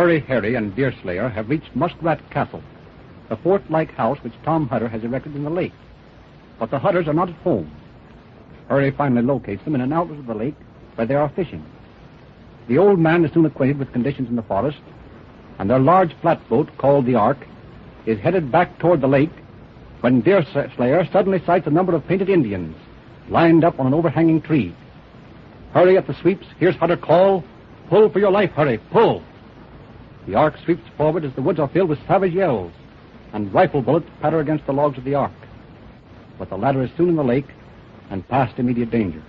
Hurry Harry and Deerslayer have reached Muskrat Castle, the fort-like house which Tom Hutter has erected in the lake. But the Hutters are not at home. Hurry finally locates them in an outlet of the lake where they are fishing. The old man is soon acquainted with conditions in the forest, and their large flatboat, called the Ark, is headed back toward the lake when Deerslayer suddenly sights a number of painted Indians lined up on an overhanging tree. Hurry at the sweeps hears Hutter call, "Pull for your life, Hurry, pull!" The Ark sweeps forward as the woods are filled with savage yells, and rifle bullets patter against the logs of the Ark. But the latter is soon in the lake and past immediate danger.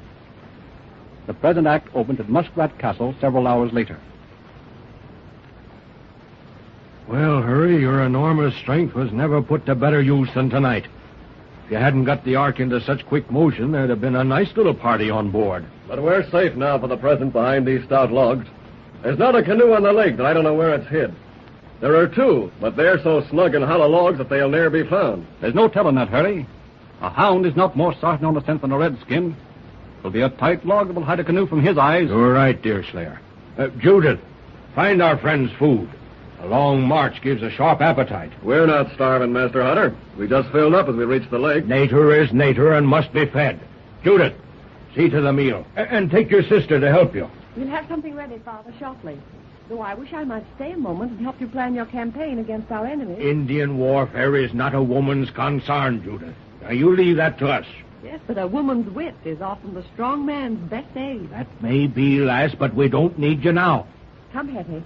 The present act opens at Muskrat Castle several hours later. Well, Hurry, your enormous strength was never put to better use than tonight. If you hadn't got the Ark into such quick motion, there'd have been a nice little party on board. But we're safe now for the present behind these stout logs. There's not a canoe on the lake that I don't know where it's hid. There are two, but they're so snug in hollow logs that they'll ne'er be found. There's no telling that, Hurry. A hound is not more certain on the scent than a redskin. It'll be a tight log that will hide a canoe from his eyes. You're right, Deerslayer. Judith, find our friends food. A long march gives a sharp appetite. We're not starving, Master Hutter. We just filled up as we reached the lake. Nature is nature and must be fed. Judith, see to the meal. And take your sister to help you. We'll have something ready, Father, shortly. Though I wish I might stay a moment and help you plan your campaign against our enemies. Indian warfare is not a woman's concern, Judith. Now, you leave that to us. Yes, but a woman's wit is often the strong man's best aid. That may be, lass, but we don't need you now. Come, Hetty.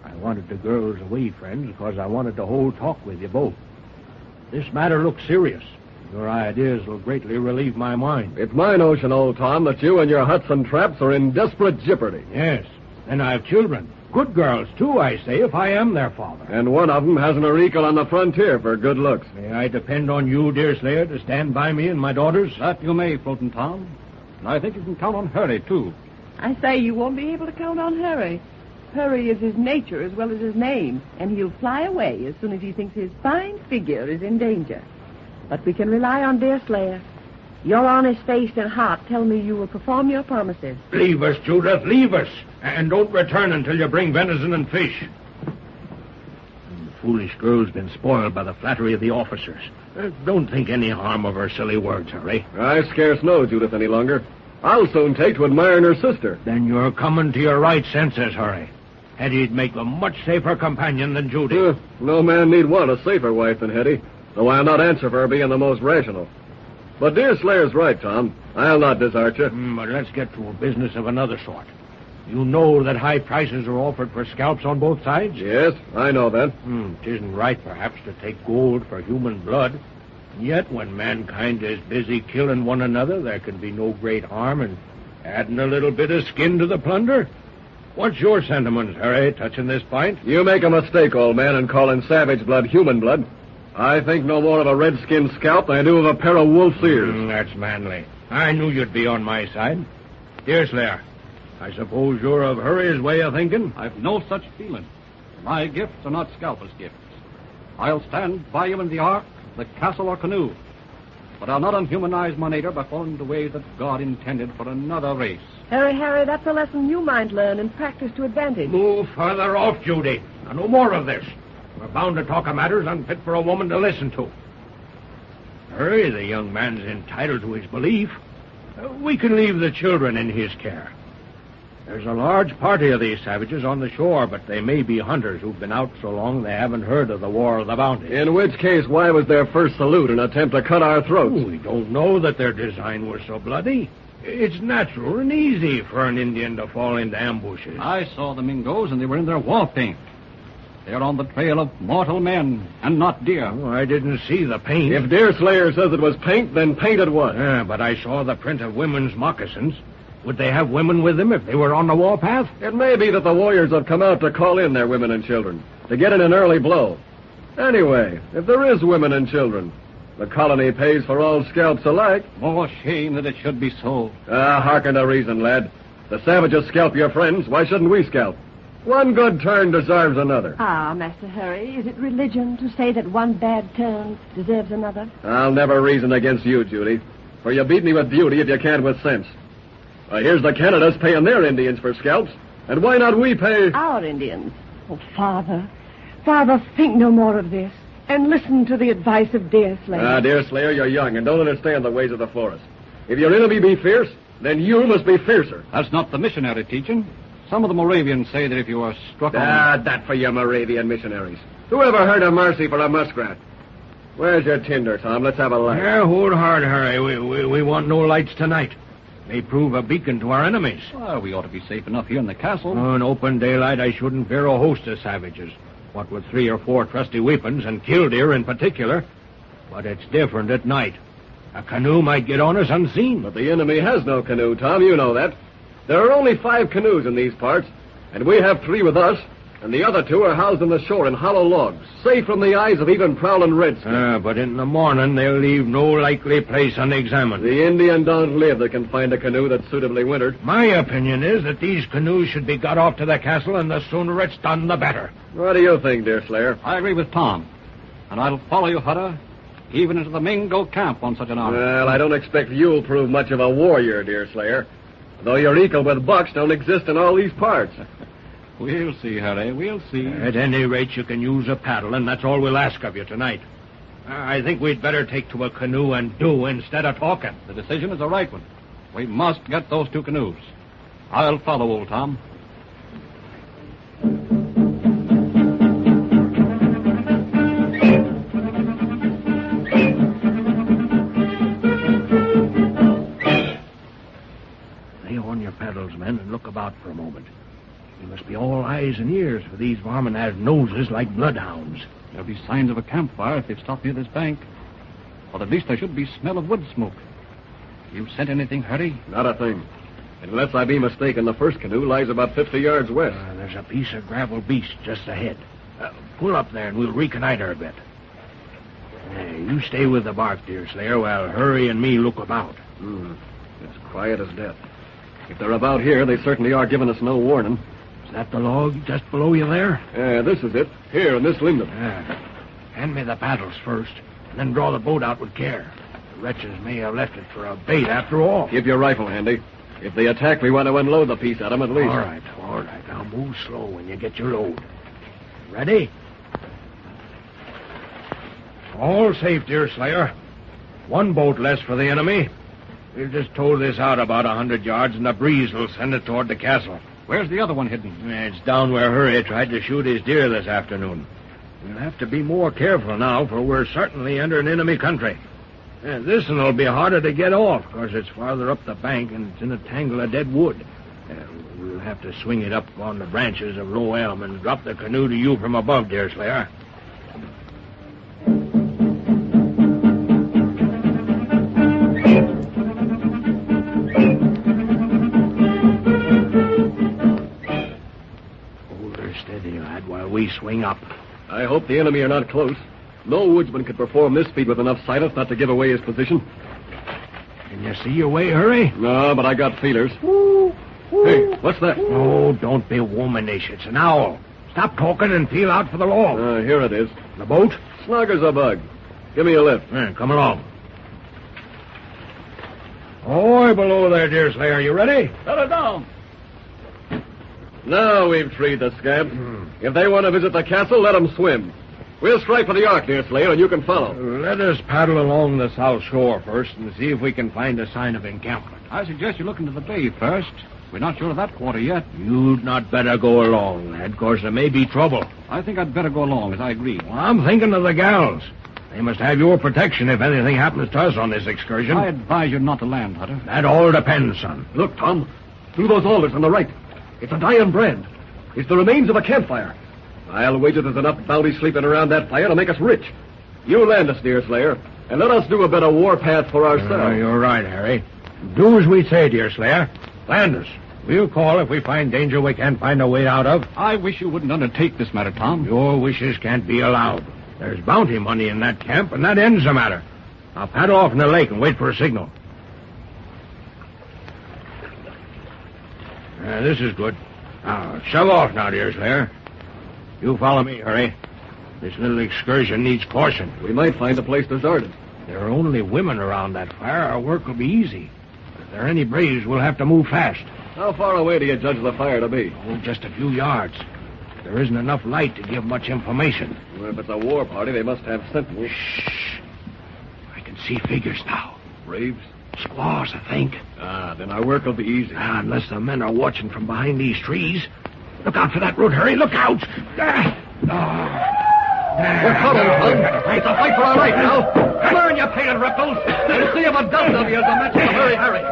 I wanted the girls away, friends, because I wanted to hold talk with you both. This matter looks serious. Your ideas will greatly relieve my mind. It's my notion, old Tom, that you and your huts and traps are in desperate jeopardy. Yes, and I have children. Good girls, too, I say, if I am their father. And one of them hasn't a equal on the frontier for good looks. May I depend on you, Deerslayer, to stand by me and my daughters? That you may, Floating Tom. And I think you can count on Hurry, too. I say you won't be able to count on Hurry. Hurry is his nature as well as his name, and he'll fly away as soon as he thinks his fine figure is in danger. But we can rely on Deerslayer. Your honest face and heart tell me you will perform your promises. Leave us, Judith, leave us. And don't return until you bring venison and fish. The foolish girl's been spoiled by the flattery of the officers. Don't think any harm of her silly words, Hurry. I scarce know Judith any longer. I'll soon take to admiring her sister. Then you're coming to your right senses, Hurry. Hetty'd make a much safer companion than Judy. No man need want a safer wife than Hetty, though I'll not answer for her being the most rational. But Deerslayer's right, Tom. I'll not desert you. But let's get to a business of another sort. You know that high prices are offered for scalps on both sides? Yes, I know that. It isn't right, perhaps, to take gold for human blood. Yet, when mankind is busy killing one another, there can be no great harm in adding a little bit of skin to the plunder. What's your sentiments, Harry, touching this point? You make a mistake, old man, in calling savage blood human blood. I think no more of a redskin scalp than I do of a pair of wolf's ears. That's manly. I knew you'd be on my side. Deerslayer, I suppose you're of Hurry's way of thinking? I've no such feeling. My gifts are not scalpers' gifts. I'll stand by you in the Ark, the castle, or canoe. But I'll not unhumanize my neighbor by following the ways that God intended for another race. Harry, that's a lesson you might learn and practice to advantage. Move further off, Judy. Now, no more of this. We're bound to talk of matters unfit for a woman to listen to. Hurry, the young man's entitled to his belief. We can leave the children in his care. There's a large party of these savages on the shore, but they may be hunters who've been out so long they haven't heard of the War of the Bounty. In which case, why was their first salute an attempt to cut our throats? We don't know that their design was so bloody. It's natural and easy for an Indian to fall into ambushes. I saw the Mingos, and they were in their war paint. They're on the trail of mortal men, and not deer. Oh, I didn't see the paint. If Deerslayer says it was paint, then paint it was. Yeah, but I saw the print of women's moccasins. Would they have women with them if they were on the warpath? It may be that the warriors have come out to call in their women and children, to get in an early blow. Anyway, if there is women and children, the colony pays for all scalps alike. More shame that it should be so. Hearken to reason, lad. The savages scalp your friends. Why shouldn't we scalp? One good turn deserves another. Master Harry, is it religion to say that one bad turn deserves another? I'll never reason against you, Judy, for you beat me with beauty if you can't with sense. Here's the Canadas paying their Indians for scalps, And why not we pay... Our Indians. Oh, Father. Father, think no more of this. And listen to the advice of Deerslayer. Deerslayer, you're young and don't understand the ways of the forest. If your enemy be fierce, then you must be fiercer. That's not the missionary teaching. Some of the Moravians say that if you are struck on... That for your Moravian missionaries. Who ever heard of mercy for a muskrat? Where's your tinder, Tom? Let's have a light. Yeah, hold hard, Harry. We want no lights tonight. May prove a beacon to our enemies. Well, we ought to be safe enough here in the castle. In open daylight, I shouldn't fear a host of savages. What with 3 or 4 trusty weapons, and killdeer in particular. But it's different at night. A canoe might get on us unseen. But the enemy has no canoe, Tom. You know that. There are only 5 canoes in these parts, and we have 3 with us, and the other 2 are housed on the shore in hollow logs, safe from the eyes of even prowling redskins. But in the morning, they'll leave no likely place unexamined. The Indian don't live that can find a canoe that's suitably wintered. My opinion is that these canoes should be got off to the castle, and the sooner it's done, the better. What do you think, Deerslayer? I agree with Tom. And I'll follow you, Hutter, even into the Mingo camp on such an army. Well, I don't expect you'll prove much of a warrior, Deerslayer. Though your equal with bucks don't exist in all these parts. We'll see, Harry. We'll see. At any rate, you can use a paddle, and that's all we'll ask of you tonight. I think we'd better take to a canoe and do instead of talking. The decision is the right one. We must get those 2 canoes. I'll follow old Tom. Lay on your paddles, men, and look about for a moment. You must be all eyes and ears, for these varmin have noses like bloodhounds. There'll be signs of a campfire if they've stopped near this bank. Or at least there should be smell of wood smoke. You scent anything, Harry? Not a thing. Unless I be mistaken, the first canoe lies about 50 yards west. There's a piece of gravel beast just ahead. Pull up there and we'll reconnoiter a bit. You stay with the bark, Deerslayer, while Hurry and me look about. It's quiet as death. If they're about here, they certainly are giving us no warning. Is that the log just below you there? This is it. Here, in this linden. Hand me the paddles first, and then draw the boat out with care. The wretches may have left it for a bait after all. Keep your rifle handy. If they attack, we want to unload the piece at them at least. All right. Now move slow when you get your load. Ready? All safe, Deerslayer. 1 boat less for the enemy. We'll just tow this out about 100 yards, and the breeze will send it toward the castle. Where's the other one hidden? It's down where Hurry tried to shoot his deer this afternoon. We'll have to be more careful now, for we're certainly entering enemy country. This one will be harder to get off, because it's farther up the bank and it's in a tangle of dead wood. We'll have to swing it up on the branches of low elm and drop the canoe to you from above, Deerslayer. Hold her steady, lad, while we swing up. I hope the enemy are not close. No woodsman could perform this feat with enough silence not to give away his position. Can you see your way, Hurry? No, but I got feelers. Hey, what's that? Oh, don't be womanish. It's an owl. Stop talking and feel out for the log. Here it is. The boat? Snug as a bug. Give me a lift. Come along. Ahoy below there, Deerslayer. You ready? Let her down. Now we've treed the scamp. If they want to visit the castle, let them swim. We'll strike for the Ark, Deerslayer, and you can follow. Let us paddle along the south shore first and see if we can find a sign of encampment. I suggest you look into the bay first. We're not sure of that quarter yet. You'd not better go along, lad. Of course, there may be trouble. I think I'd better go along, as I agree. Well, I'm thinking of the gals. They must have your protection if anything happens to us on this excursion. I advise you not to land, Hutter. That all depends, son. Look, Tom. Through those alders on the right. It's a dying brand. It's the remains of a campfire. I'll wager there's enough bounty sleeping around that fire to make us rich. You land us, Deerslayer, and let us do a bit of warpath for ourselves. You're right, Harry. Do as we say, Deerslayer. Land us. We'll call if we find danger we can't find a way out of. I wish you wouldn't undertake this matter, Tom. Your wishes can't be allowed. There's bounty money in that camp, and that ends the matter. I'll paddle off in the lake and wait for a signal. This is good. Now, shove off now, Deerslayer. You follow me, Hurry. This little excursion needs caution. We might find the place deserted. There are only women around that fire. Our work will be easy. If there are any braves, we'll have to move fast. How far away do you judge the fire to be? Oh, just a few yards. There isn't enough light to give much information. Well, if it's a war party, they must have sentinels. Shh. I can see figures now. Braves? Squaws, I think. Then our work will be easy. Unless the men are watching from behind these trees. Look out for that root, Hurry. Look out. There. We're coming, son. It's a fight for our life now. Come on, you painted reptiles. We'll see if a dozen of you is a match for Harry.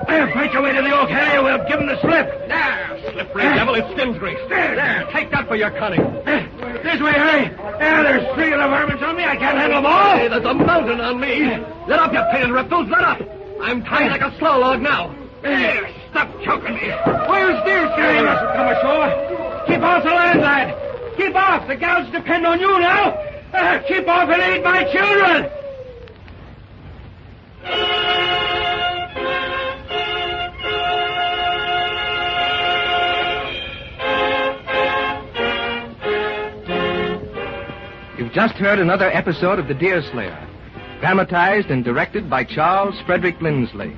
There, fight your way to the oak, Harry. We'll give him the slip. There, slippery devil. It's skin's grease. There, take that for your cunning. This way, Harry. There's 3 of the varmints on me. I can't handle them all. Hey, there's a mountain on me. Let up, you painted reptiles. Let up. I'm tied like a slow log now. There, stop choking me. Where's Deerslayer? He mustn't come ashore. Keep off the land, lad. Keep off. The gals depend on you now. Keep off and aid my children. You've just heard another episode of The Deerslayer, dramatized and directed by Charles Frederick Lindsley.